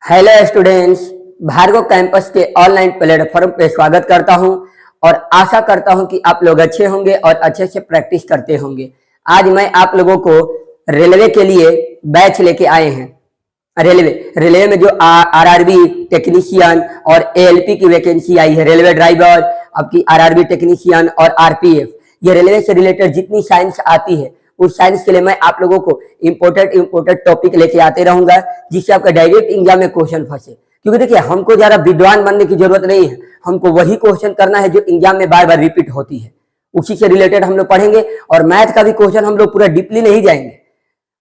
Hello students, Bhargava campus के online platform पे स्वागत करता हूं और आशा करता हूं कि आप लोग अच्छे होंगे और अच्छे से प्रैक्टिस करते होंगे। आज मैं आप लोगों को रेलवे के लिए बैच लेके आए हैं। रेलवे में जो आरआरबी टेक्नीशियन और एएलपी की वैकेंसी आई है, रेलवे ड्राइवर, आपकी आरआरबी टेक्नीशियन और आरपीएफ, ये रेलवे से रिलेटेड जितनी साइंस आती है उस साइंस के लिए मैं आप लोगों को इम्पोर्टेंट टॉपिक लेके आते रहूंगा, जिससे आपका डायरेक्ट एग्जाम में क्वेश्चन फंसे। क्योंकि देखिए, हमको ज्यादा विद्वान बनने की जरूरत नहीं है, हमको वही क्वेश्चन करना है जो एग्जाम में बार बार रिपीट होती है, उसी से रिलेटेड हम लोग पढ़ेंगे। और मैथ का भी क्वेश्चन हम लोग पूरा डीपली नहीं जाएंगे,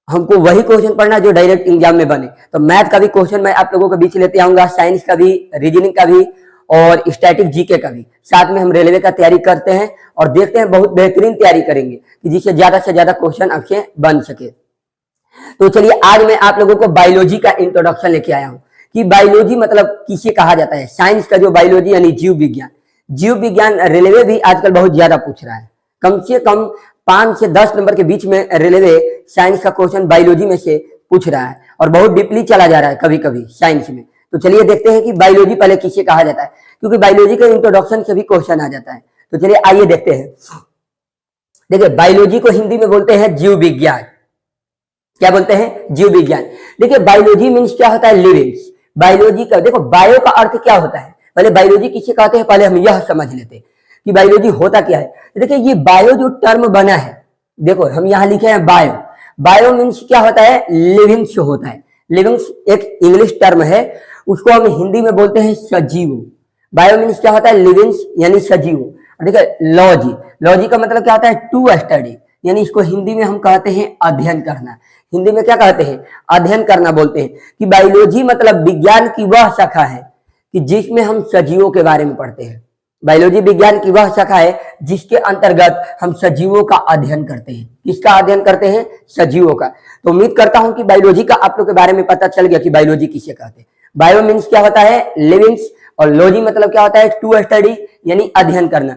हमको वही क्वेश्चन पढ़ना जो डायरेक्ट एग्जाम में बने। तो मैथ का भी क्वेश्चन मैं आप लोगों के बीच लेते आऊंगा, साइंस का भी, रीजनिंग का भी और स्टैटिक जीके का भी। साथ में हम रेलवे का तैयारी करते हैं और देखते हैं, बहुत बेहतरीन तैयारी करेंगे कि जिससे ज्यादा से ज्यादा क्वेश्चन आपसे बन सके। तो चलिए, आज मैं आप लोगों को बायोलॉजी का इंट्रोडक्शन लेके आया हूं कि बायोलॉजी मतलब किसे कहा जाता है। साइंस का जो बायोलॉजी यानी जीव विज्ञान, जीव विज्ञान रेलवे भी आजकल बहुत ज्यादा पूछ रहा है। कम से कम 5 से 10 नंबर के बीच में रेलवे साइंस का क्वेश्चन बायोलॉजी में से पूछ रहा है और बहुत डीपली चला जा रहा है कभी कभी साइंस में। तो चलिए देखते हैं कि बायोलॉजी पहले किसे कहा जाता है, क्योंकि बायोलॉजी के इंट्रोडक्शन से भी क्वेश्चन आ जाता है। तो चलिए आइए देखते हैं। देखिए, बायोलॉजी को हिंदी में बोलते हैं जीव विज्ञान। क्या बोलते हैं? जीव विज्ञान। देखिए, बायोलॉजी मीन्स क्या होता है? लिविंग्स। बायोलॉजी का देखो, बायो का अर्थ क्या होता है, पहले बायोलॉजी किसे कहते हैं पहले हम यह समझ लेते हैं कि बायोलॉजी होता क्या है। देखिए, ये बायो जो टर्म बना है, देखो हम यहाँ लिखे हैं बायो। बायो मीन्स क्या होता है? लिविंग्स होता है। लिविंग्स एक इंग्लिश टर्म है, उसको हम हिंदी में बोलते हैं सजीव। बायो मीन्स क्या होता है? लिविंग्स यानी सजीव। देखिए, लॉजी का मतलब क्या होता है? टू स्टडी, यानी इसको हिंदी में हम कहते हैं अध्ययन करना। हिंदी में क्या कहते हैं? अध्ययन करना बोलते हैं। कि बायोलॉजी मतलब विज्ञान की वह शाखा है कि जिसमें हम सजीवों के बारे में पढ़ते हैं। बायोलॉजी विज्ञान की वह शाखा है जिसके अंतर्गत हम सजीवों का अध्ययन करते हैं। किसका अध्ययन करते हैं? सजीवों का। तो उम्मीद करता हूं कि बायोलॉजी का आप लोग के बारे में पता चल गया कि बायोलॉजी किसे कहते हैं। बायो मीन्स क्या होता है? लिविंग्स, और लॉजी मतलब क्या होता है? टू स्टडी यानी अध्ययन करना।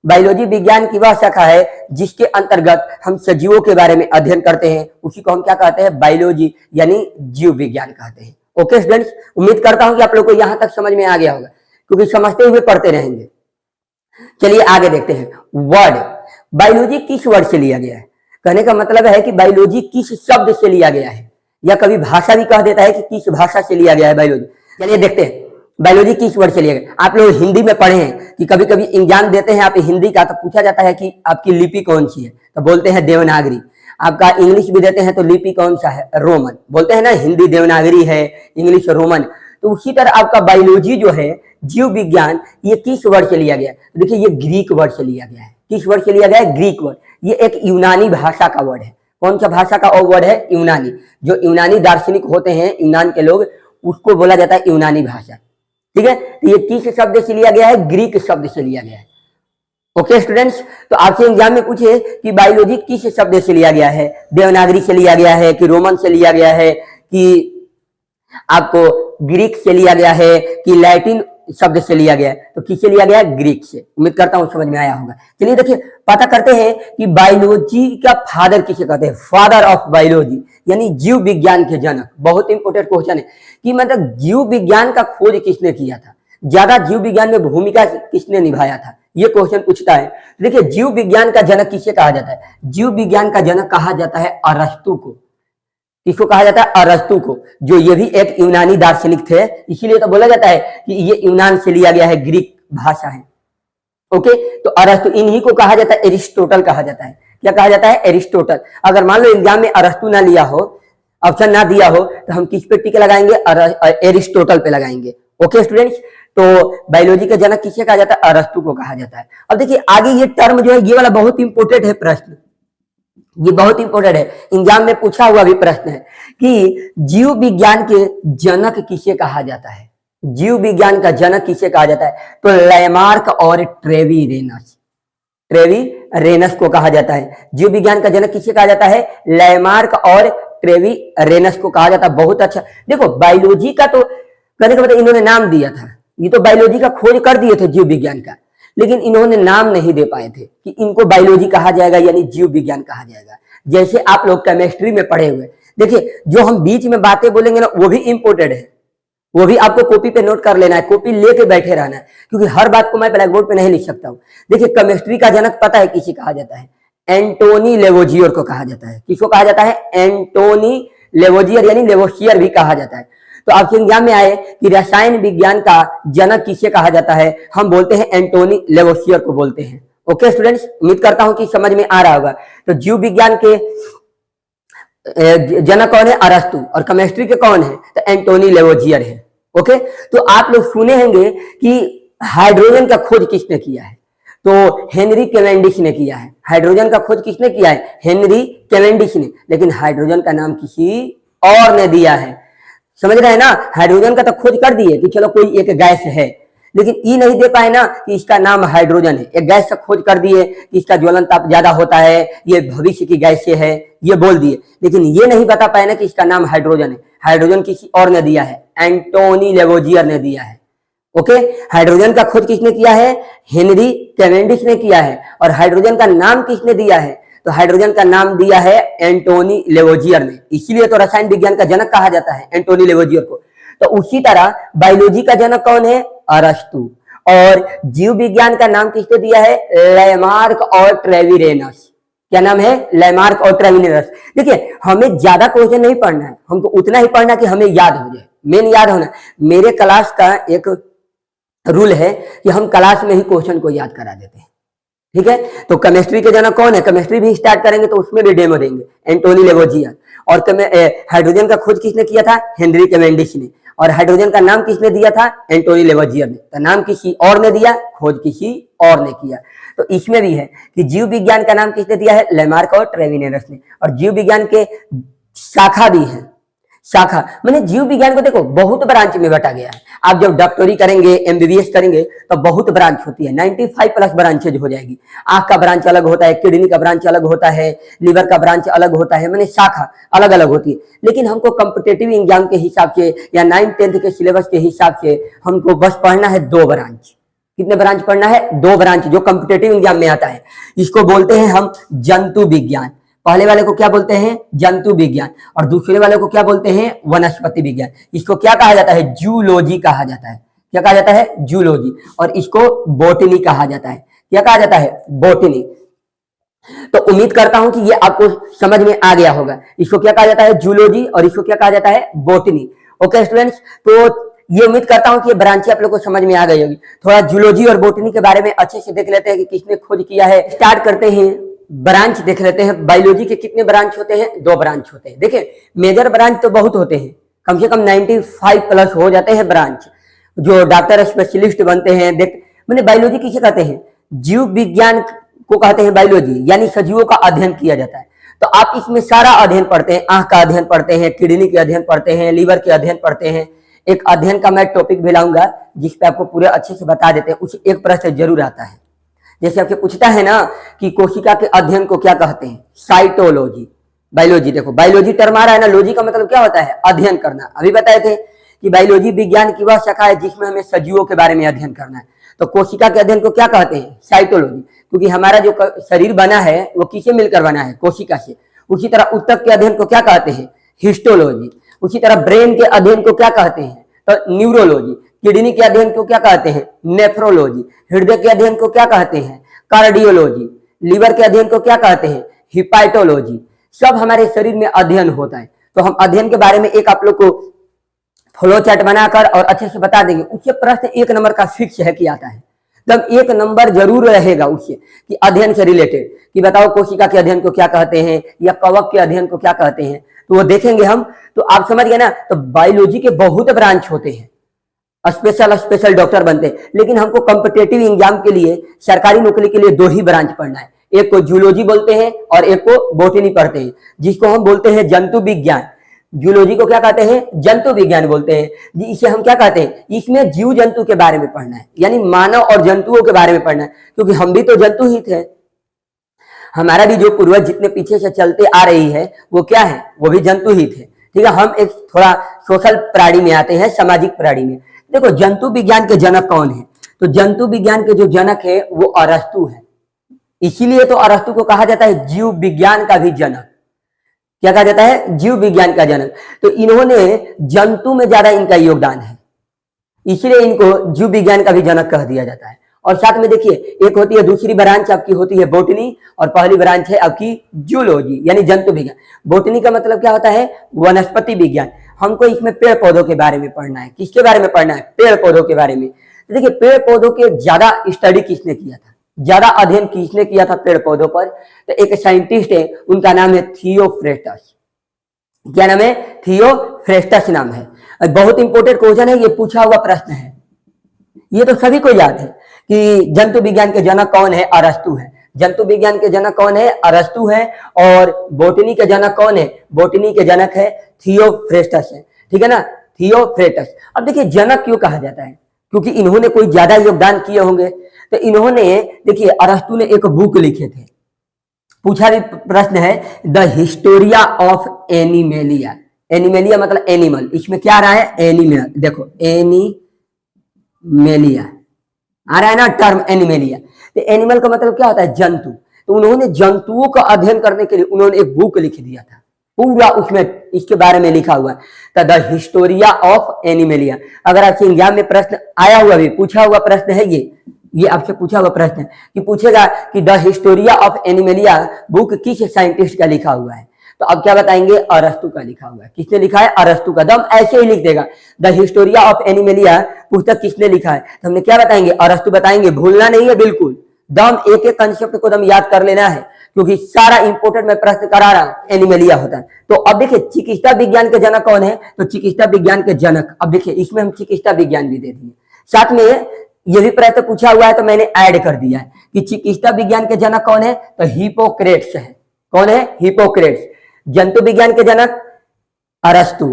बायोलॉजी विज्ञान की वह शाखा है जिसके अंतर्गत हम सजीवों के बारे में अध्ययन करते हैं, उसी को हम क्या कहते हैं? बायोलॉजी यानी जीव विज्ञान कहते हैं। ओके स्टूडेंट्स, उम्मीद करता हूं कि आप लोग को यहां तक समझ में आ गया होगा, क्योंकि समझते हुए पढ़ते रहेंगे। चलिए आगे देखते हैं। वर्ड, बायोलॉजी किस वर्ड से लिया गया है? कहने का मतलब है कि बायोलॉजी किस शब्द से लिया गया है, या कभी भाषा भी कह देता है कि किस भाषा से लिया गया है बायोलॉजी। चलिए देखते हैं बायोलॉजी किस वर्ड से लिया गया। आप लोग हिंदी में पढ़े हैं कि कभी कभी एग्जाम देते हैं आप हिंदी का, तो पूछा जाता है कि आपकी लिपि कौन सी है, तो बोलते हैं देवनागरी। आपका इंग्लिश भी देते हैं तो लिपि कौन सा है? रोमन। बोलते हैं ना, हिंदी देवनागरी है, इंग्लिश रोमन। तो उसी तरह आपका बायोलॉजी जो है, जीव विज्ञान, ये किस वर्ड से लिया गया है? देखिए, ये ग्रीक वर्ड से लिया गया है। किस वर्ड से लिया गया है? Greek word. ये एक यूनानी भाषा का वर्ड है। कौन सा भाषा का वर्ड है? यूनानी। जो यूनानी दार्शनिक होते हैं, यूनान के लोग, उसको बोला जाता है यूनानी भाषा। ठीक है, तो ये किस शब्द से लिया गया है? ग्रीक शब्द से लिया गया है। ओके स्टूडेंट्स, तो आपसे एग्जाम में पूछे कि बायोलॉजी किस शब्द से लिया गया है, देवनागरी से लिया गया है कि रोमन से लिया गया है कि आपको ग्रीक से लिया गया है कि लैटिन शब्द से लिया गया है, तो किससे लिया गया है? ग्रीक से। उम्मीद करता हूं समझ में आया होगा। चलिए देखिए, पता करते हैं कि बायोलॉजी का फादर किसे कहते हैं? फादर ऑफ बायोलॉजी यानी जीव विज्ञान के जनक। बहुत इंपॉर्टेंट क्वेश्चन है कि मतलब जीव विज्ञान का खोज किसने किया था, ज्यादा जीव विज्ञान में भूमिका किसने निभाया था, ये क्वेश्चन पूछता है। देखिए, जीव विज्ञान का जनक किसे कहा जाता है? जीव विज्ञान का जनक कहा जाता है अरस्तु को। किसको कहा जाता है? अरस्तु को, जो ये भी एक यूनानी दार्शनिक थे। इसीलिए तो बोला जाता है कि ये यूनान से लिया गया है, ग्रीक भाषा है। ओके, तो अरस्तु, इन्हीं को कहा जाता है एरिस्टोटल कहा जाता है। क्या कहा जाता है? एरिस्टोटल। अगर मान लो एग्जाम में अरस्तु ना लिया हो, ऑप्शन ना दिया हो, तो हम किस पे टिक लगाएंगे? एरिस्टोटल पे लगाएंगे। ओके स्टूडेंट्स, तो बायोलॉजी का जनक किसे कहा जाता है? अरस्तु को कहा जाता है। अब देखिए आगे ये टर्म जो है, ये वाला बहुत इंपोर्टेंट है प्रश्न, ये बहुत इंपॉर्टेंट है, एग्जाम में पूछा हुआ भी प्रश्न है कि जीव विज्ञान के जनक किसे कहा जाता है? जीव विज्ञान का जनक किसे कहा जाता है? तो लैमार्क और ट्रेवी रेनस को कहा जाता है। जीव विज्ञान का जनक किसे कहा जाता है? लैमार्क और ट्रेवी रेनस को कहा जाता है। बहुत अच्छा। देखो, बायोलॉजी का तो कहने का मतलब इन्होंने नाम दिया था, ये तो बायोलॉजी का खोज कर दिए थे जीव विज्ञान का, लेकिन इन्होंने नाम नहीं दे पाए थे कि इनको बायोलॉजी कहा जाएगा यानी जीव विज्ञान कहा जाएगा। जैसे आप लोग केमिस्ट्री में पढ़े हुए, देखिए जो हम बीच में बातें बोलेंगे ना, वो भी इंपोर्टेंट है। वो भी आपको कॉपी पे नोट कर लेना है, कॉपी लेके बैठे रहना है, क्योंकि हर बात को मैं ब्लैक बोर्ड पे नहीं लिख सकता हूँ। देखिए, केमिस्ट्री का जनक पता है किसे कहा जाता है? एंटोनी लेवोजियर को कहा जाता है। किसको कहा जाता है? एंटोनी लेवोजियर, यानी लेवोसियर भी कहा जाता है। तो आपके एग्जाम में आए कि रसायन विज्ञान का जनक किसे कहा जाता है, हम बोलते हैं एंटोनी लेवोसियर को बोलते हैं। ओके स्टूडेंट्स, उम्मीद करता हूं कि समझ में आ रहा होगा। तो जीव विज्ञान के जनक कौन है? अरस्तु। और केमिस्ट्री के कौन है? तो एंटोनी लेवोजियर है। ओके, तो आप लोग सुने होंगे कि हाइड्रोजन का खोज किसने किया है? तो हेनरी कैवेंडिश ने किया है। हाइड्रोजन का खोज किसने किया है? हेनरी कैवेंडिश ने। लेकिन हाइड्रोजन का नाम किसी और ने दिया है। समझ रहे हैं ना? हाइड्रोजन का तो खोज कर दिए कि चलो कोई एक गैस है, लेकिन ये नहीं दे पाए ना कि इसका नाम हाइड्रोजन है। एक गैस का खोज कर दिए कि इसका ज्वलन ताप ज्यादा होता है, ये भविष्य की गैस से है, ये बोल दिए, लेकिन ये नहीं बता पाए ना कि इसका नाम हाइड्रोजन है। हाइड्रोजन किसी और ने दिया है, एंटोनी लेवोजियर ने दिया है। ओके, हाइड्रोजन का खोज किसने किया है? हेनरी कैवेंडिश ने किया है। और हाइड्रोजन का नाम किसने दिया है? तो हाइड्रोजन का नाम दिया है एंटोनी लेवोजियर ने। इसीलिए तो रसायन विज्ञान का जनक कहा जाता है एंटोनी लेवोजियर को। तो उसी तरह बायोलॉजी का जनक कौन है? अरस्तु। और जीव विज्ञान का नाम किसने दिया है? लेमार्क और ट्रेविरेनस। क्या नाम है? लेमार्क और ट्रेविरेनस। देखिए, हमें ज्यादा क्वेश्चन नहीं पढ़ना है, हमको उतना ही पढ़ना कि हमें याद हो जाए, मेन याद होना। मेरे क्लास का एक रूल है कि हम क्लास में ही क्वेश्चन को याद करा देते हैं। ठीक है, तो केमिस्ट्री के जनक कौन है? केमिस्ट्री भी स्टार्ट करेंगे तो उसमें भी डेमो देंगे, एंटोनी लेवोजियर। और हाइड्रोजन का खोज किसने किया था? हेनरी कैवेंडिश ने। और हाइड्रोजन का नाम किसने दिया था? एंटोनी लेवोजियर ने। तो नाम किसी और ने दिया, खोज किसी और ने किया। तो इसमें भी है कि जीव विज्ञान का नाम किसने दिया है? लेमार्क और ट्रेविरेनस ने। और जीव विज्ञान के शाखा भी है। शाखा मैंने जीव विज्ञान को देखो बहुत ब्रांच में बटा गया है। आप जब डॉक्टरी करेंगे, एमबीबीएस करेंगे, तो बहुत ब्रांच होती है, 95 प्लस ब्रांचेज हो जाएगी। आंख का ब्रांच अलग होता है, किडनी का ब्रांच अलग होता है, लिवर का ब्रांच अलग होता है, मैंने शाखा अलग अलग होती है। लेकिन हमको कॉम्पिटेटिव एग्जाम के हिसाब से या 9th-10th के सिलेबस के हिसाब से हमको बस पढ़ना है 2 ब्रांच। कितने ब्रांच पढ़ना है? 2 ब्रांच, जो कॉम्पिटेटिव एग्जाम में आता है। इसको बोलते हैं हम जंतु विज्ञान। पहले वाले को क्या बोलते हैं? जंतु विज्ञान। और दूसरे वाले को क्या बोलते हैं? वनस्पति विज्ञान। इसको क्या कहा जाता है? जूलॉजी कहा जाता है। क्या कहा जाता है? जूलॉजी। और इसको बोटनी कहा जाता है। क्या कहा जाता है? बोटनी। तो उम्मीद करता हूं कि ये आपको समझ में आ गया होगा। इसको क्या कहा जाता है? जूलॉजी। और इसको क्या कहा जाता है? बोटनी। ओके स्टूडेंट्स, तो ये उम्मीद करता हूं कि ये ब्रांचें आप लोग को समझ में आ गई होगी। थोड़ा जूलॉजी और बोटनी के बारे में अच्छे से देख लेते हैं कि किसने खोज किया है। स्टार्ट करते हैं, ब्रांच देख लेते हैं। बायोलॉजी के कितने ब्रांच होते हैं? 2 ब्रांच होते हैं। देखिए, मेजर ब्रांच तो बहुत होते हैं, कम से कम 95 प्लस हो जाते हैं ब्रांच, जो डॉक्टर स्पेशलिस्ट बनते हैं। मैंने बायोलॉजी किसे कहते हैं? जीव विज्ञान को कहते हैं बायोलॉजी, यानी सजीवों का अध्ययन किया जाता है। तो आप इसमें सारा अध्ययन पढ़ते हैं, आंख का अध्ययन पढ़ते हैं, किडनी के अध्ययन पढ़ते हैं, लीवर के अध्ययन पढ़ते हैं। एक अध्ययन का मैं टॉपिक भी लाऊंगा जिसपे आपको पूरे अच्छे से बता देते हैं। उस एक प्रश्न जरूर आता है, जैसे आपसे पूछता है ना कि कोशिका के अध्ययन को क्या कहते हैं? साइटोलॉजी। बायोलॉजी, देखो बायोलॉजी टर्म आ रहा है ना, लॉजी का मतलब क्या होता है? अध्ययन करना। अभी बताए थे कि बायोलॉजी विज्ञान की वह शाखा है जिसमें हमें सजीवों के बारे में अध्ययन करना है। तो कोशिका के अध्ययन को क्या कहते हैं? साइटोलॉजी। क्योंकि हमारा जो शरीर बना है वो किससे मिलकर बना है? कोशिका से। उसी तरह ऊतक के अध्ययन को क्या कहते हैं? हिस्टोलॉजी। उसी तरह ब्रेन के अध्ययन को क्या कहते हैं? तो न्यूरोलॉजी। किडनी के अध्ययन को क्या कहते हैं? नेफ्रोलॉजी। हृदय के अध्ययन को क्या कहते हैं? कार्डियोलॉजी। लीवर के अध्ययन को क्या कहते हैं? हिपैटोलॉजी। सब हमारे शरीर में अध्ययन होता है। तो हम अध्ययन के बारे में एक आप लोग को फ्लो चार्ट बनाकर और अच्छे से बता देंगे। उससे प्रश्न 1 नंबर का फिक्स है कि आता है, तब 1 नंबर जरूर रहेगा उससे कि अध्ययन से रिलेटेड, कि बताओ कोशिका के अध्ययन को क्या कहते हैं या कवक के अध्ययन को क्या कहते हैं। तो वो देखेंगे हम। तो आप समझ गए ना। तो बायोलॉजी के बहुत ब्रांच होते हैं, स्पेशल डॉक्टर बनते हैं। लेकिन हमको कॉम्पिटेटिव एग्जाम के लिए, सरकारी नौकरी के लिए 2 ही ब्रांच पढ़ना है। एक को जूलॉजी बोलते हैं और एक को बोटनी पढ़ते हैं, जिसको हम बोलते हैं जंतु विज्ञान। जूलॉजी को क्या कहते हैं? जंतु विज्ञान बोलते हैं। इसे हम क्या कहते हैं? इसमें जीव जंतु के बारे में पढ़ना है, यानी मानव और जंतुओं के बारे में पढ़ना है। क्योंकि हम भी तो जंतु ही थे, हमारा भी जो पूर्वज जितने पीछे से चलते आ रही है वो क्या है? वो भी जंतु ही थे। ठीक है, हम एक थोड़ा सोशल प्राणी में आते हैं, सामाजिक प्राणी में। देखो, जंतु विज्ञान के जनक कौन है? तो जंतु विज्ञान के जो जनक है वो अरस्तु है। इसीलिए तो अरस्तु को कहा जाता है जीव विज्ञान का भी जनक। क्या कहा जाता है? जीव विज्ञान का जनक। तो इन्होंने जंतु में ज्यादा इनका योगदान है। इसलिए इनको जीव विज्ञान का भी जनक कह दिया जाता है। और साथ में देखिए, एक होती है दूसरी ब्रांच आपकी होती है बोटनी, और पहली ब्रांच है आपकी जूलॉजी यानी जंतु विज्ञान। बोटनी का मतलब क्या होता है? वनस्पति विज्ञान। हमको इसमें पेड़ पौधों के बारे में पढ़ना है। किसके बारे में पढ़ना है? पेड़ पौधों के बारे में। तो देखिए, पेड़ पौधों के ज्यादा स्टडी किसने किया था, ज्यादा अध्ययन किसने किया था पेड़ पौधों पर? तो एक साइंटिस्ट है, उनका नाम है थियोफ्रेस्टस। क्या नाम है? थियोफ्रेस्टस नाम है। बहुत इंपॉर्टेंट क्वेश्चन है, ये पूछा हुआ प्रश्न है, ये तो सभी को याद है कि जंतु विज्ञान के जनक कौन है? अरस्तु है। जंतु विज्ञान के जनक कौन है? अरस्तु है। और बोटनी के जनक कौन है? बोटनी के जनक है थियोफ्रेस्टस है। ठीक है ना, थियोफ्रेस्टस। अब देखिए, जनक क्यों कहा जाता है? क्योंकि इन्होंने कोई ज्यादा योगदान किए होंगे। तो इन्होंने, देखिए, अरस्तु ने एक बुक लिखे थे, पूछा भी प्रश्न है, the Historia of animalia. Animalia मतलब एनिमल, इसमें क्या आ रहा है? एनिमल। देखो, एनिमेलिया आ रहा है ना टर्म, एनिमेलिया। तो एनिमल का मतलब क्या होता है? जंतु। तो उन्होंने जंतुओं का अध्ययन करने के लिए उन्होंने एक बुक लिख दिया था, पूरा उसमें इसके बारे में लिखा हुआ है, द हिस्टोरिया ऑफ एनिमेलिया। अगर आपसे एग्जाम में प्रश्न आया हुआ भी, पूछा हुआ प्रश्न है, ये आपसे पूछा हुआ प्रश्न है कि पूछेगा कि the Historia of animalia book किस साइंटिस्ट का लिखा हुआ है? तो अब क्या बताएंगे? अरस्तु का लिखा हुआ है। किसने लिखा है? अरस्तु का। दम ऐसे ही लिख देगा, द हिस्टोरिया ऑफ एनिमेलिया पुस्तक किसने लिखा है? तो हमने क्या बताएंगे? अरस्तु बताएंगे। भूलना नहीं है बिल्कुल, दम एक एक कंसेप्ट को दम याद कर लेना है, क्योंकि सारा इंपोर्टेंट मैं प्रश्न करा रहा हूं, एनिमेलिया होता है। तो अब देखिए, चिकित्सा विज्ञान के जनक कौन है? तो चिकित्सा विज्ञान के जनक, अब देखिए इसमें हम चिकित्सा विज्ञान भी दे दिए, साथ में ये भी प्रश्न पूछा हुआ है तो मैंने ऐड कर दिया है कि चिकित्सा विज्ञान के जनक कौन है? तो हिपोक्रेट्स है। कौन है? हिपोक्रेट्स। जंतु विज्ञान के जनक अरस्तु,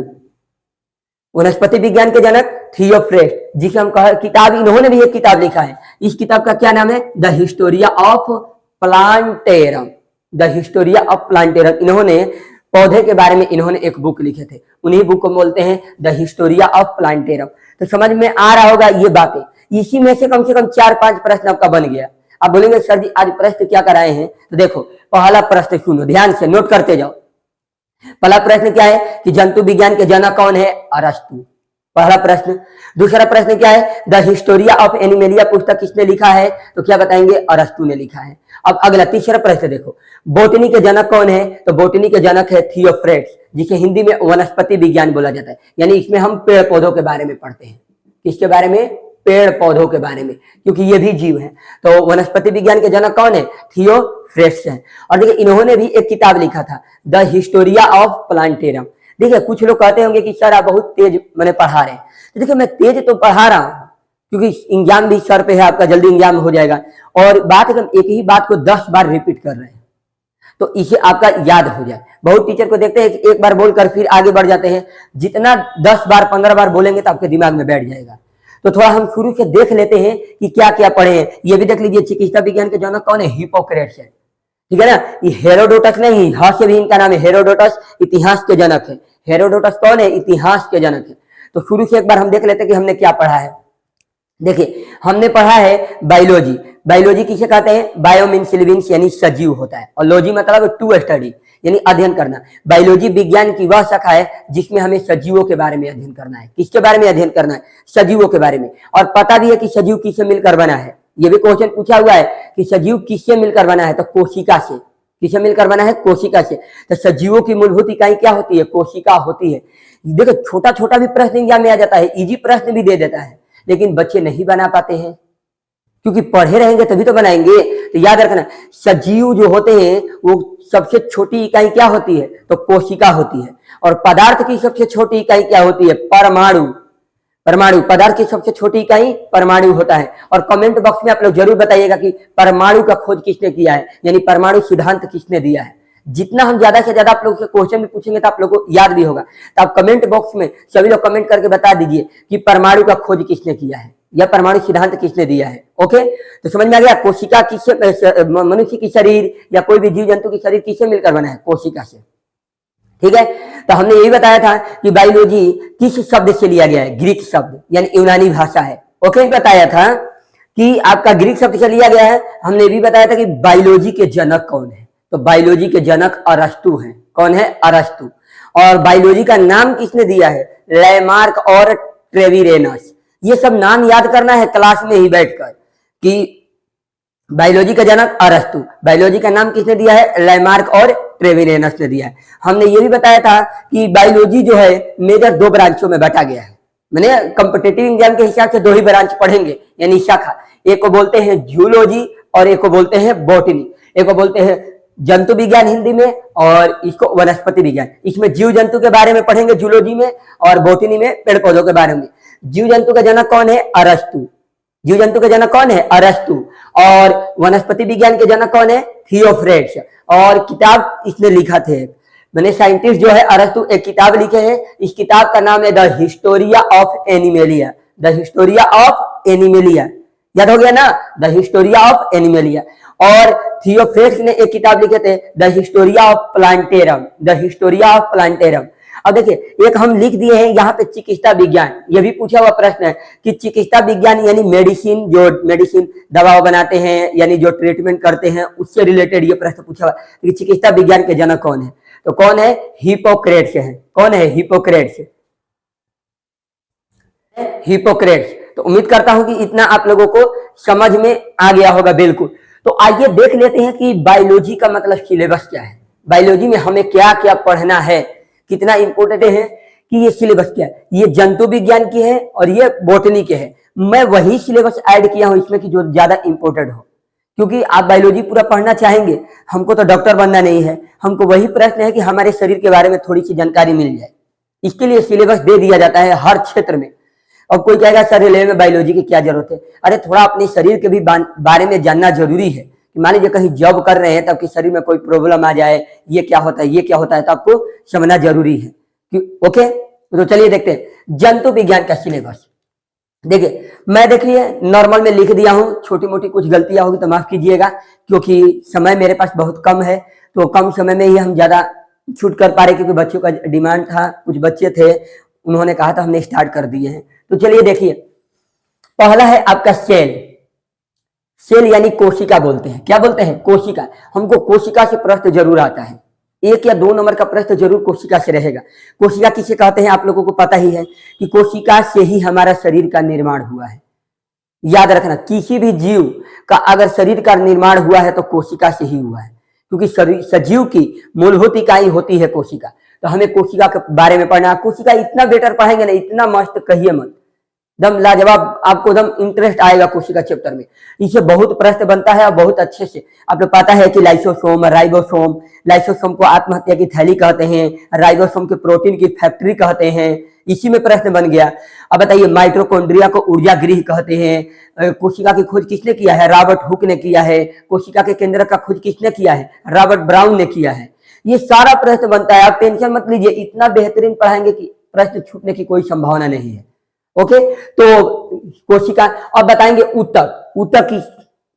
वनस्पति विज्ञान के जनक थियोफ्रेस्ट, जिसे हम कह, किताब इन्होंने भी एक किताब लिखा है। इस किताब का क्या नाम है? The Historia of plantarum. The Historia of plantarum. इन्होंने पौधे के बारे में इन्होंने एक बुक लिखे थे, उन्हीं बुक को बोलते हैं द हिस्टोरिया ऑफ प्लांटेरम। तो समझ में आ रहा होगा ये बातें। इसी में से कम 4-5 प्रश्न आपका बन गया। आप बोलेंगे सर जी आज प्रश्न क्या कराए हैं? तो देखो, पहला प्रश्न सुनो ध्यान से, नोट करते जाओ। पहला प्रश्न क्या है कि जंतु विज्ञान के जनक कौन है? अरस्तु, पहला प्रश्न। दूसरा प्रश्न क्या है? द हिस्टोरिया ऑफ एनिमेलिया पुस्तक किसने लिखा है? तो क्या बताएंगे? अरस्तु ने लिखा है। अब अगला तीसरा प्रश्न देखो, बोटनी के जनक कौन है? तो बोटनी के जनक है थियोफ्रेस्टस, जिसे हिंदी में वनस्पति विज्ञान बोला जाता है। यानी इसमें हम पेड़ पौधों के बारे में पढ़ते हैं। किसके बारे में? पेड़ पौधों के बारे में, क्योंकि ये भी जीव है। तो वनस्पति विज्ञान के जनक कौन है? थियोफ्रेस्टस है। और देखिए, इन्होंने भी एक किताब लिखा था, द हिस्टोरिया ऑफ प्लांटेरम। देखिए, कुछ लोग कहते होंगे कि सर आप बहुत तेज मैंने पढ़ा रहे हैं। तो देखिए, मैं तेज तो पढ़ा रहा हूं, क्योंकि एग्जाम भी सर पे है आपका, जल्दी एग्जाम हो जाएगा। और बात हम एक ही बात को 10 बार रिपीट कर रहे हैं, तो इसे आपका याद हो जाए। बहुत टीचर को देखते हैं कि एक बार बोलकर फिर आगे बढ़ जाते हैं, जितना 10 बार 15 बार बोलेंगे तो आपके दिमाग में बैठ जाएगा। तो थोड़ा हम शुरू से देख लेते हैं कि क्या क्या पढ़े हैं। ये भी देख लीजिए, चिकित्सा विज्ञान के जनक कौन है? हिपोक्रेट्स है। ठीक है ना, ये हेरोडोटस नहीं, ह से भी इनका नाम है हेरोडोटस, इतिहास के जनक है। हेरोडोटस कौन है? इतिहास के जनक है। तो शुरू से एक बार हम देख लेते हैं कि हमने क्या पढ़ा है। देखिए, हमने पढ़ा है बायोलॉजी। बायोलॉजी किसे कहते हैं? बायो मीन्स लिविंग, यानी सजीव होता है, और लॉजी मतलब टू स्टडी, यानी अध्ययन करना। बायोलॉजी विज्ञान की वह शाखा है जिसमें हमें सजीवों के बारे में अध्ययन करना है। किसके बारे में अध्ययन करना है? सजीवों के बारे में। और पता भी है कि सजीव किससे मिलकर बना है। ये भी क्वेश्चन पूछा हुआ है कि सजीव किससे मिलकर बना है? तो कोशिका से। किससे मिलकर बना है? कोशिका से। तो सजीवों की मूलभूत इकाई क्या होती है? कोशिका होती है। देखो, छोटा छोटा भी प्रश्न एग्जाम में आ जाता है, इजी प्रश्न भी दे देता है, लेकिन बच्चे नहीं बना पाते हैं, क्योंकि पढ़े रहेंगे तभी तो बनाएंगे। तो याद रखना, सजीव जो होते हैं वो सबसे छोटी इकाई क्या होती है? तो कोशिका होती है। और पदार्थ की सबसे छोटी इकाई क्या होती है? परमाणु। परमाणु, पदार्थ की सबसे छोटी इकाई परमाणु होता है। और कमेंट बॉक्स में आप लोग जरूर बताइएगा कि परमाणु का खोज किसने किया है, यानी परमाणु सिद्धांत किसने दिया है। जितना हम ज्यादा से ज्यादा आप लोग से क्वेश्चन भी पूछेंगे तो आप लोगों को याद भी होगा। तो आप कमेंट बॉक्स में सभी लोग कमेंट करके बता दीजिए कि परमाणु का खोज किसने किया है या परमाणु सिद्धांत किसने दिया है। ओके, तो समझ में आ गया? कोशिका किससे, मनुष्य की शरीर या कोई भी जीव जंतु की शरीर किससे मिलकर बना है? कोशिका से। ठीक है, तो हमने यही बताया था कि बायोलॉजी किस शब्द से लिया गया है? ग्रीक शब्द, यानी यूनानी भाषा है। ओके, बताया था कि आपका ग्रीक शब्द से लिया गया है। हमने भी बताया था कि बायोलॉजी के जनक कौन है? तो बायोलॉजी के जनक अरस्तु हैं। कौन है? अरस्तु। और बायोलॉजी का नाम किसने दिया है? लैमार्क और ट्रेविरेनस। ये सब नाम याद करना है क्लास में ही बैठकर कि बायोलॉजी का जनक अरस्तु, बायोलॉजी का नाम किसने दिया है? लैमार्क और ट्रेविलियनस ने दिया है। हमने ये भी बताया था कि बायोलॉजी जो है मेजर 2 ब्रांचों में बांटा गया है। मैंने कॉम्पिटिटिव एग्जाम के हिसाब से 2 ही ब्रांच पढ़ेंगे, यानी शाखा। एक को बोलते हैं जूलॉजी और एक को बोलते हैं बॉटनी। एक को बोलते हैं जंतु विज्ञान हिंदी में और इसको वनस्पति विज्ञान। इसमें जीव जंतु के बारे में पढ़ेंगे जूलॉजी में, और बॉटनी में पेड़ पौधों के बारे में। जीव जंतु का जनक कौन है? अरस्तु। जीव जंतु का जनक कौन है? अरस्तु। और वनस्पति विज्ञान के जनक कौन है? थियोफ्रेट्स। और किताब इसने लिखा थे, मैंने साइंटिस्ट जो है अरस्तु एक किताब लिखे हैं। इस किताब का नाम है the Historia of animalia. The Historia of animalia, याद हो गया ना? The Historia of animalia. और थियोफ्रेट्स ने एक किताब लिखे थे the Historia of plantarum. The Historia of plantarum. अब देखिए, एक हम लिख दिए हैं यहाँ पे चिकित्सा विज्ञान। ये भी पूछा हुआ प्रश्न है कि चिकित्सा विज्ञान यानी मेडिसिन, जो मेडिसिन दवा बनाते हैं यानी जो ट्रीटमेंट करते हैं, उससे रिलेटेड ये प्रश्न पूछा हुआ कि चिकित्सा विज्ञान के जनक कौन है? तो कौन है? हिपोक्रेट्स है। कौन है? हिपोक्रेट्स। हिपोक्रेट्स। तो उम्मीद करता हूं कि इतना आप लोगों को समझ में आ गया होगा। बिल्कुल। तो आइए देख लेते हैं कि बायोलॉजी का मतलब सिलेबस क्या है, बायोलॉजी में हमें क्या क्या पढ़ना है, कितना इंपोर्टेंट है कि ये सिलेबस क्या है। ये जंतु विज्ञान की है और ये बॉटनी के है। मैं वही सिलेबस ऐड किया हूं इसमें कि जो ज्यादा इंपोर्टेंट हो, क्योंकि आप बायोलॉजी पूरा पढ़ना चाहेंगे, हमको तो डॉक्टर बनना नहीं है। हमको वही प्रश्न है कि हमारे शरीर के बारे में थोड़ी सी जानकारी मिल जाए। इसके लिए सिलेबस दे दिया जाता है हर क्षेत्र में। और कोई कहेगा सर रेलवे में बायोलॉजी की क्या जरूरत है? अरे थोड़ा अपने शरीर के भी बारे में जानना जरूरी है। मान लीजिए कहीं जॉब कर रहे हैं तब कि शरीर में कोई प्रॉब्लम आ जाए, ये क्या होता है, ये क्या होता है, तो आपको समझना जरूरी है। ओके, तो चलिए देखते हैं जंतु विज्ञान का सिलेबस। देखिए, मैं देखिए नॉर्मल में लिख दिया हूं, छोटी मोटी कुछ गलतियां होगी तो माफ कीजिएगा, क्योंकि समय मेरे पास बहुत कम है। तो कम समय में ही हम ज्यादा शूट कर पा रहे, क्योंकि बच्चों का डिमांड था, कुछ बच्चे थे, उन्होंने कहा था, हमने स्टार्ट कर दिए हैं। तो चलिए देखिए, पहला है आपका सेल। सेल यानी कोशिका बोलते हैं। क्या बोलते हैं? कोशिका। हमको कोशिका से प्रश्न जरूर आता है, 1 या 2 नंबर का प्रश्न जरूर कोशिका से रहेगा। कोशिका किसे कहते हैं आप लोगों को पता ही है कि कोशिका से ही हमारा शरीर का निर्माण हुआ है। याद रखना, किसी भी जीव का अगर शरीर का निर्माण हुआ है तो कोशिका से ही हुआ है, क्योंकि सजीव की मूलभूत इकाई होती है कोशिका। तो हमें कोशिका के बारे में पढ़ना। कोशिका इतना बेटर पढ़ेंगे ना, इतना मस्त कहिए मत, दम लाजवाब, आपको दम इंटरेस्ट आएगा कोशिका चैप्टर में। इससे बहुत प्रश्न बनता है और बहुत अच्छे से। आप लोग पता है कि लाइसोसोम, राइबोसोम, लाइसोसोम को आत्महत्या की थैली कहते हैं, राइबोसोम के प्रोटीन की फैक्ट्री कहते हैं। इसी में प्रश्न बन गया। अब बताइए, माइटोकॉन्ड्रिया को ऊर्जा गृह कहते हैं। कोशिका की खोज किसने किया है? रॉबर्ट हुक ने किया है। कोशिका के केंद्र का खोज किसने किया है? रॉबर्ट ब्राउन ने किया है। ये सारा प्रश्न बनता है, आप टेंशन मत लीजिए, इतना बेहतरीन पढ़ाएंगे कि प्रश्न छूटने की कोई संभावना नहीं है। ओके, तो कोशिका। अब बताएंगे ऊतक। ऊतक की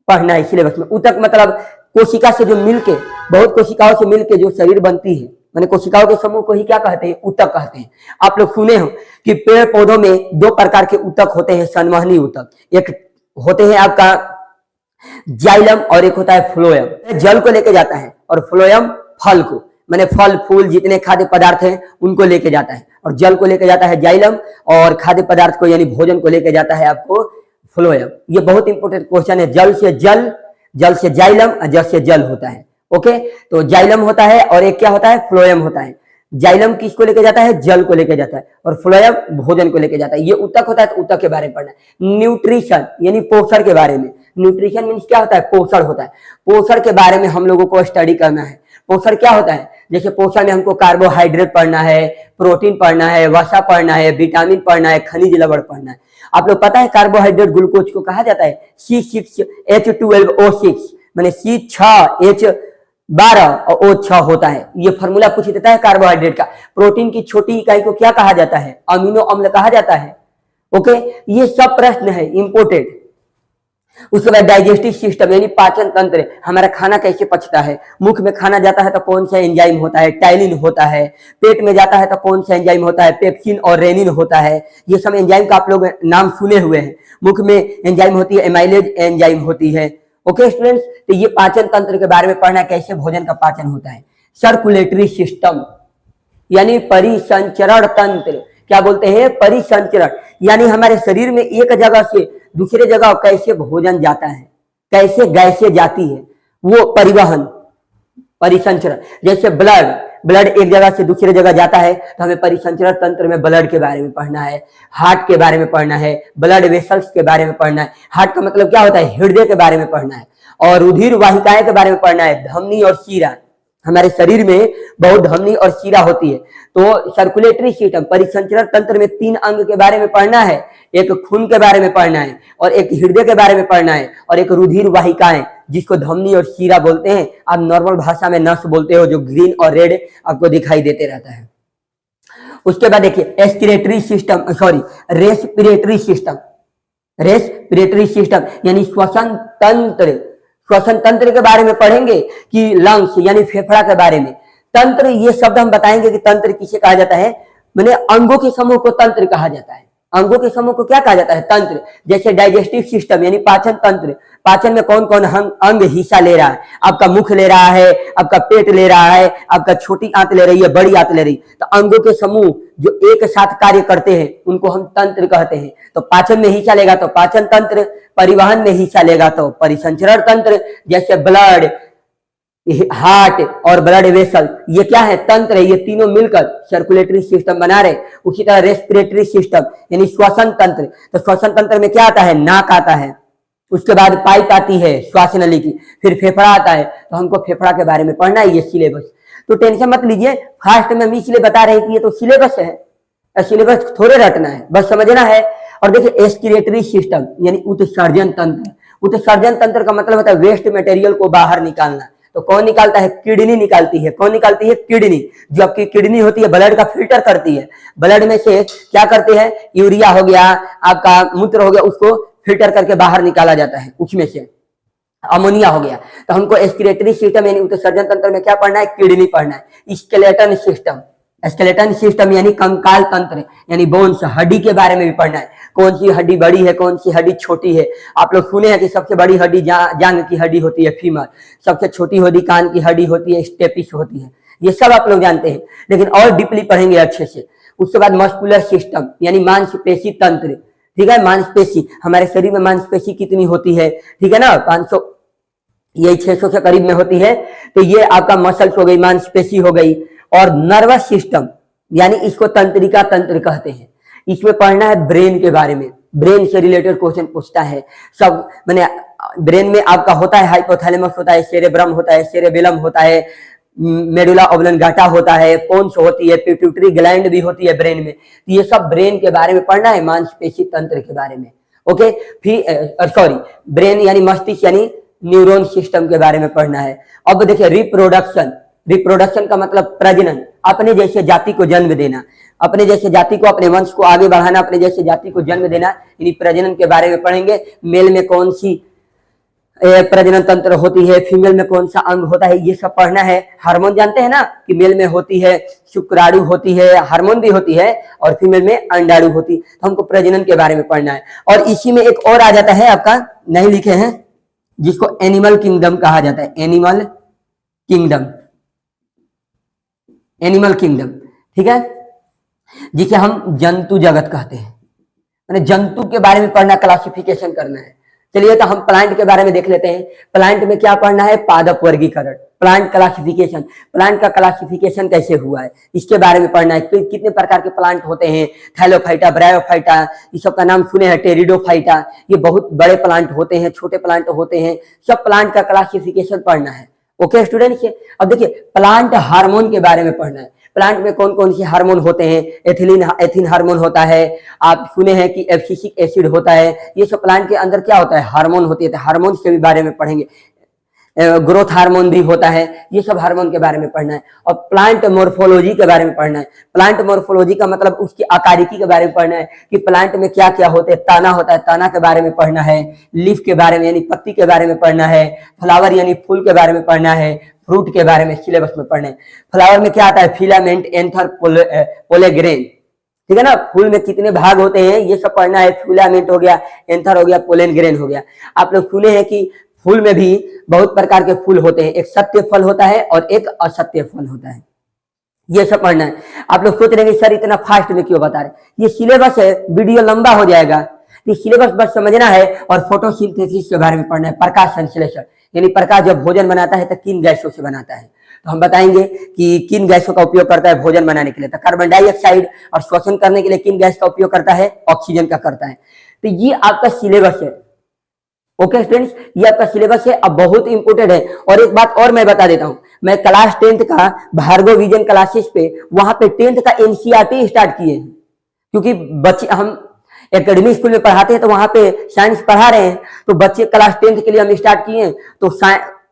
पढ़ना है सिलेबस में। ऊतक मतलब कोशिका से जो मिलके, बहुत कोशिकाओं से मिलके जो शरीर बनती है, मैंने कोशिकाओं के समूह को ही क्या कहते हैं? ऊतक कहते हैं। आप लोग सुने हो कि पेड़ पौधों में 2 प्रकार के ऊतक होते हैं, संवहनी ऊतक। एक होते हैं आपका जाइलम और एक होता है फ्लोएम। जल को लेके जाता है और फ्लोएम फल को, मैंने फल फूल जितने खाद्य पदार्थ हैं उनको लेके जाता है, और जल को लेके जाता है जाइलम, और खाद्य पदार्थ को यानी भोजन को लेके जाता है आपको फ्लोएम। ये बहुत इंपॉर्टेंट क्वेश्चन है। जल से जल, जल से जाइलम और जल से जल होता है। ओके, तो जाइलम होता है और एक क्या होता है? फ्लोएम होता है। जाइलम किसको लेके जाता है? जल को लेके जाता है, और फ्लोएम भोजन को लेके जाता है। ये ऊतक होता है, तो ऊतक के बारे में पढ़ना है। न्यूट्रिशन यानी पोषण के बारे में। न्यूट्रिशन मीन्स क्या होता है? पोषण होता है। पोषण के बारे में हम लोगों को स्टडी करना है। पोषण क्या होता है? जैसे पोषण में हमको कार्बोहाइड्रेट पढ़ना है, प्रोटीन पढ़ना है, वसा पढ़ना है, विटामिन पढ़ना है, खनिज लवण पढ़ना है। आप लोग पता है कार्बोहाइड्रेट ग्लूकोज को कहा जाता है C6H12O6, माने C6H12 और O6 होता है। ये फॉर्मूला पूछ देता है कार्बोहाइड्रेट का। प्रोटीन की छोटी इकाई को क्या कहा जाता है? अमीनो अम्ल कहा जाता है। ओके, ये सब प्रश्न है इंपोर्टेंट। उसके बाद डाइजेस्टिव सिस्टम यानी पाचन तंत्र, हमारा खाना कैसे पचता है। मुख में खाना जाता है तो कौन सा एंजाइम होता है? टाइलिन होता है। पेट में जाता है तो कौन सा एंजाइम होता है? पेप्सिन और रेनिन होता है। ये सब एंजाइम का आप लोग नाम सुने हुए हैं। मुख में एंजाइम होती है, एमाइलेज एंजाइम होती है। ओके स्टूडेंट्स, तो ये पाचन तंत्र के बारे में पढ़ना, कैसे भोजन का पाचन होता है। सर्कुलेटरी सिस्टम यानी परिसंचरण तंत्र, क्या बोलते हैं? परिसंचरण। यानी हमारे शरीर में एक जगह से दूसरे जगह कैसे भोजन जाता है, कैसे गैसें जाती है, वो परिवहन, परिसंचरण। जैसे ब्लड एक जगह से दूसरे जगह जाता है तो हमें परिसंचरण तंत्र में ब्लड के बारे में पढ़ना है, हार्ट के बारे में पढ़ना है, ब्लड वेसल्स के बारे में पढ़ना है। हार्ट का मतलब क्या होता है? हृदय के बारे में पढ़ना है। और रुधिर वाहिकाएं के बारे में पढ़ना है, धमनी और शिरा। हमारे शरीर में बहुत धमनी और शिरा होती है। तो सर्कुलेटरी सिस्टम, परिसंचरण तंत्र में 3 अंग के बारे में पढ़ना है। एक खून के बारे में पढ़ना है, और एक हृदय के बारे में पढ़ना है, और एक रुधिर वाहिकाएं जिसको धमनी और शिरा बोलते हैं। आप नॉर्मल भाषा में नस बोलते हो, जो ग्रीन और रेड आपको दिखाई देते रहता है। उसके बाद देखिए रेस्पिरेटरी सिस्टम, रेस्पिरेटरी सिस्टम यानी श्वसन तंत्र। श्वसन तंत्र के बारे में पढ़ेंगे कि लंग्स यानी फेफड़ा के बारे में। तंत्र, ये शब्द हम बताएंगे कि तंत्र किसे कहा जाता है। मैंने अंगों के समूह को तंत्र कहा जाता है। अंगों के समूह को क्या कहा जाता है? तंत्र। जैसे डाइजेस्टिव सिस्टम यानी पाचन तंत्र, पाचन में कौन कौन अंग हिस्सा ले रहा है? आपका मुख ले रहा है, आपका पेट ले रहा है, आपका छोटी आंत ले रही है, बड़ी आंत ले रही है। तो अंगों के समूह जो एक साथ कार्य करते हैं उनको हम तंत्र कहते हैं। तो पाचन में हिस्सा लेगा तो पाचन तंत्र, परिवहन में हिस्सा लेगा तो परिसंचरण तंत्र। जैसे ब्लड, हार्ट और ब्लड वेसल, ये क्या है? तंत्र है। ये तीनों मिलकर सर्कुलेटरी सिस्टम बना रहे। उसी तरह रेस्पिरेटरी सिस्टम यानी श्वसन तंत्र। तो श्वसन तंत्र में क्या आता है? नाक आता है, उसके बाद पाइप आती है श्वास नली की, फिर फेफड़ा आता है। तो हमको फेफड़ा के बारे में पढ़ना है, ये सिलेबस। तो टेंशन मत लीजिए, फास्ट में हम इसलिए बता रहे हैं कि ये तो सिलेबस है, सिलेबस थोड़े रटना है, बस समझना है। और देखिए एक्सक्रीटरी सिस्टम यानी उत्सर्जन तंत्र। उत्सर्जन तंत्र का मतलब होता है वेस्ट मटेरियल को बाहर निकालना। तो कौन निकालता है? किडनी निकालती है। कौन निकालती है? किडनी। जो आपकी किडनी होती है ब्लड का फिल्टर करती है। ब्लड में से क्या करते हैं? यूरिया हो गया, आपका मूत्र हो गया, उसको फिल्टर करके बाहर निकाला जाता है। उसमें से अमोनिया हो गया। तो हमको एक्सक्रीटरी सिस्टम यानी उत्सर्जन तंत्र में क्या पढ़ना है? किडनी पढ़ना है। स्केलेटन सिस्टम, स्केलेटन सिस्टम यानी कंकाल तंत्र यानी बोन्स, हड्डी के बारे में भी पढ़ना है। कौन सी हड्डी बड़ी है, कौन सी हड्डी छोटी है। आप लोग सुने हैं कि सबसे बड़ी हड्डी जांघ की हड्डी होती है, फीमर। सबसे छोटी हड्डी कान की हड्डी होती है, स्टेपिस होती है। ये सब आप लोग जानते हैं, लेकिन और डीपली पढ़ेंगे अच्छे से। उसके बाद मस्कुलर सिस्टम यानी मांसपेशी तंत्र। ठीक है, मांसपेशी, हमारे शरीर में मांसपेशी कितनी होती है? ठीक है ना, 500, ये 600 के करीब में होती है। तो ये आपका मसल्स हो गई, मांसपेशी हो गई। और नर्वस सिस्टम यानी इसको तंत्रिका तंत्र कहते हैं। इसमें पढ़ना है ब्रेन के बारे में। ब्रेन से रिलेटेड क्वेश्चन पूछता है सब। मैंने ब्रेन में आपका होता है हाइपोथैलेमस होता है, सेरेब्रम होता है, सेरेबेलम होता है, मेडुला ऑब्लंगाटा होता है, पोन्स होती है, पिट्यूटरी ग्लैंड भी होती है ब्रेन में। तो ये सब ब्रेन के बारे में पढ़ना है, मांसपेशी तंत्र के बारे में। ओके, फिर ब्रेन यानी मस्तिष्क यानी न्यूरॉन सिस्टम के बारे में पढ़ना है। अब देखिए रिप्रोडक्शन। रिप्रोडक्शन का मतलब प्रजनन, अपने जैसे जाति को जन्म देना, अपने जैसे जाति को, अपने वंश को आगे बढ़ाना, अपने जैसे जाति को जन्म देना, यानी प्रजनन के बारे में पढ़ेंगे। मेल में कौन सी प्रजनन तंत्र होती है, फीमेल में कौन सा अंग होता है, ये सब पढ़ना है। हार्मोन जानते हैं ना कि मेल में होती है शुक्राणु होती है, हार्मोन भी होती है, और फीमेल में अंडाणु होती। तो हमको प्रजनन के बारे में पढ़ना है। और इसी में एक और आ जाता है, आपका नहीं लिखे हैं, जिसको एनिमल किंगडम कहा जाता है। एनिमल किंगडम, एनिमल किंगडम, ठीक है, जिसे हम जंतु जगत कहते हैं। मैंने जंतु के बारे में पढ़ना, क्लासिफिकेशन करना है। चलिए तो हम प्लांट के बारे में देख लेते हैं। प्लांट में क्या पढ़ना है? पादप वर्गीकरण, प्लांट क्लासिफिकेशन। प्लांट का क्लासिफिकेशन कैसे हुआ है इसके बारे में पढ़ना है। कितने प्रकार के प्लांट होते हैं, थैलोफाइटा, ब्रायोफाइटा, ये सब का नाम सुने हैं, टेरिडोफाइटा। ये बहुत बड़े प्लांट होते हैं, छोटे प्लांट होते हैं, सब प्लांट का क्लासिफिकेशन पढ़ना है। ओके स्टूडेंट्स, अब देखिए प्लांट हार्मोन के बारे में पढ़ना है। प्लांट में कौन कौन सी हार्मोन होते हैं? एथिलीन हार्मोन होता है, आप सुने हैं कि एब्सिसिक एसिड होता है। ये सब प्लांट के अंदर क्या होता है? हार्मोन होती है। तो हार्मोन के भी बारे में पढ़ेंगे। ग्रोथ हार्मोन भी होता है, ये सब हार्मोन के बारे में पढ़ना है। और प्लांट मोर्फोलॉजी के बारे में पढ़ना है। प्लांट मोर्फोलॉजी का मतलब उसकी आकारिकी के बारे में पढ़ना है कि प्लांट में क्या क्या होते हैं। तना होता है, तना के बारे में पढ़ना है। लीफ के बारे में यानी पत्ती के बारे में पढ़ना है। फ्लावर यानी फूल के बारे में पढ़ना है। फ्रूट के बारे में सिलेबस में पढ़ना है। फ्लावर में क्या आता है? फिलामेंट, एंथर, पोलेग्रेन, ठीक है ना। फूल में कितने भाग होते हैं ये सब पढ़ना है। फिलामेंट हो गया, एंथर हो गया, पोलन ग्रेन हो गया। आप लोग सुने हैं कि फूल में भी बहुत प्रकार के फूल होते हैं। एक सत्य फल होता है और एक असत्य फल होता है। ये सब पढ़ना है। आप लोग सोच रहे हैं सर इतना फास्ट में क्यों बता रहे, ये सिलेबस है, वीडियो लंबा हो जाएगा, तो सिलेबस बस समझना है और फोटोसिंथेसिस के बारे में पढ़ना है, प्रकाश संश्लेषण, यानी प्रकाश जब भोजन बनाता है तो किन गैसों से बनाता है। तो हम बताएंगे कि किन गैसों का उपयोग करता है भोजन बनाने के लिए, तो कार्बन डाइऑक्साइड, और श्वसन करने के लिए किन गैस का उपयोग करता है, ऑक्सीजन का करता है। तो ये आपका सिलेबस है। ओके स्टूडेंट्स, ये आपका सिलेबस है, अब बहुत इंपोर्टेंट है। और एक बात और मैं बता देता हूं, मैं क्लास 10th का भार्गव विजन क्लासेस पे, वहां पे 10th का एनसीईआरटी स्टार्ट किए हैं, क्योंकि बच्चे हम एकेडमी स्कूल में पढ़ाते हैं तो वहां पे साइंस पढ़ा रहे हैं, तो बच्चे क्लास 10th के लिए हम स्टार्ट किए हैं। तो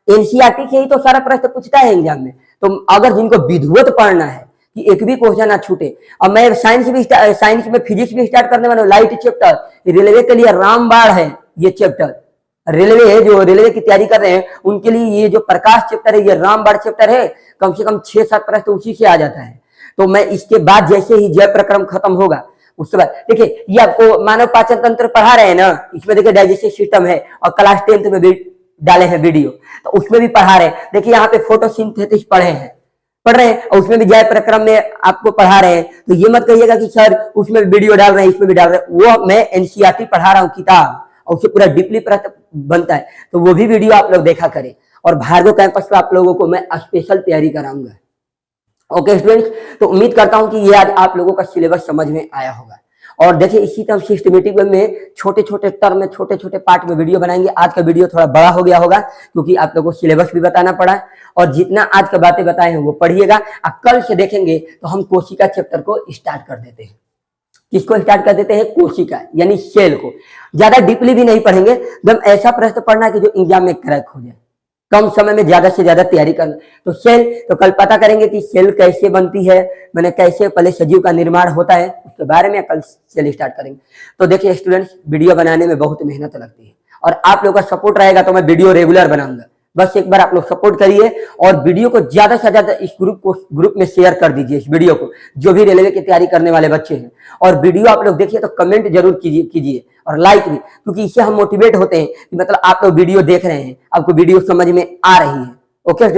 एनसीईआरटी से ही तो सारा प्रश्न पूछता है एग्जाम में। तो अगर जिनको विधिवत पढ़ना है कि एक भी क्वेश्चन ना छूटे, अब मैं साइंस में फिजिक्स भी स्टार्ट करने वाला हूँ, लाइट चैप्टर, रेलवे के लिए रामबाण है ये चैप्टर, रेलवे है जो रेलवे की तैयारी कर रहे हैं उनके लिए ये जो प्रकाश चैप्टर है, ये रामबाण चैप्टर है, कम से कम 6-7 प्रश्न उसी से आ जाता है। तो मैं इसके बाद जैसे ही जय प्रक्रम खत्म होगा उसके बाद देखिए, ये आपको मानव पाचन तंत्र पढ़ा रहे हैं ना, इसमें देखिए डाइजेस्टिव सिस्टम है, और क्लास 10th में भी डाले हैं वीडियो, तो उसमें भी पढ़ा रहे हैं। देखिए यहाँ पे फोटोसिंथेसिस पढ़ रहे हैं, और उसमें भी जय प्रक्रम में आपको पढ़ा रहे हैं। तो ये मत कहिएगा कि सर उसमें वीडियो डाल रहे हैं इसमें भी डाल रहे हैं, वो मैं एनसीईआरटी पढ़ा रहा हूँ किताब, और उससे पूरा डीपली प्रश्न बनता है, तो वो भी वीडियो आप लोग देखा करें। और भार्गव कैंपस पे आप लोगों को मैं स्पेशल तैयारी कराऊंगा। ओके स्टूडेंट्स, तो उम्मीद करता हूं कि ये आज आप लोगों का सिलेबस समझ में आया होगा। और देखिए इसी तरह सिस्टमेटिक वे में छोटे छोटे टर्म में छोटे छोटे पार्ट में वीडियो बनाएंगे। आज का वीडियो थोड़ा बड़ा हो गया होगा क्योंकि आप लोगों को सिलेबस भी बताना पड़ा, और जितना आज का बातें बताए हैं वो पढ़िएगा। कल से देखेंगे तो हम कोशिका चैप्टर को स्टार्ट कर देते हैं। किसको स्टार्ट कर देते हैं? कोशिका यानी सेल को। ज्यादा डीपली भी नहीं पढ़ेंगे, एकदम ऐसा प्रश्न पढ़ना है कि जो एग्जाम में क्रैक हो जाए, कम समय में ज्यादा से ज्यादा तैयारी करना। तो सेल, तो कल पता करेंगे कि सेल कैसे बनती है, मैंने कैसे पहले सजीव का निर्माण होता है, उसके बारे में कल सेल स्टार्ट करेंगे। तो देखिए स्टूडेंट्स, वीडियो बनाने में बहुत मेहनत लगती है, और आप लोगों का सपोर्ट रहेगा तो मैं वीडियो रेगुलर बनाऊंगा। बस एक बार आप लोग सपोर्ट करिए, और वीडियो को ज्यादा से ज्यादा इस ग्रुप में शेयर कर दीजिए इस वीडियो को, जो भी रेलवे की तैयारी करने वाले बच्चे हैं। और वीडियो आप लोग देखिए तो कमेंट जरूर कीजिए और लाइक भी, क्योंकि इससे हम मोटिवेट होते हैं कि मतलब आप लोग वीडियो देख रहे हैं, आपको वीडियो समझ में आ रही है। ओके।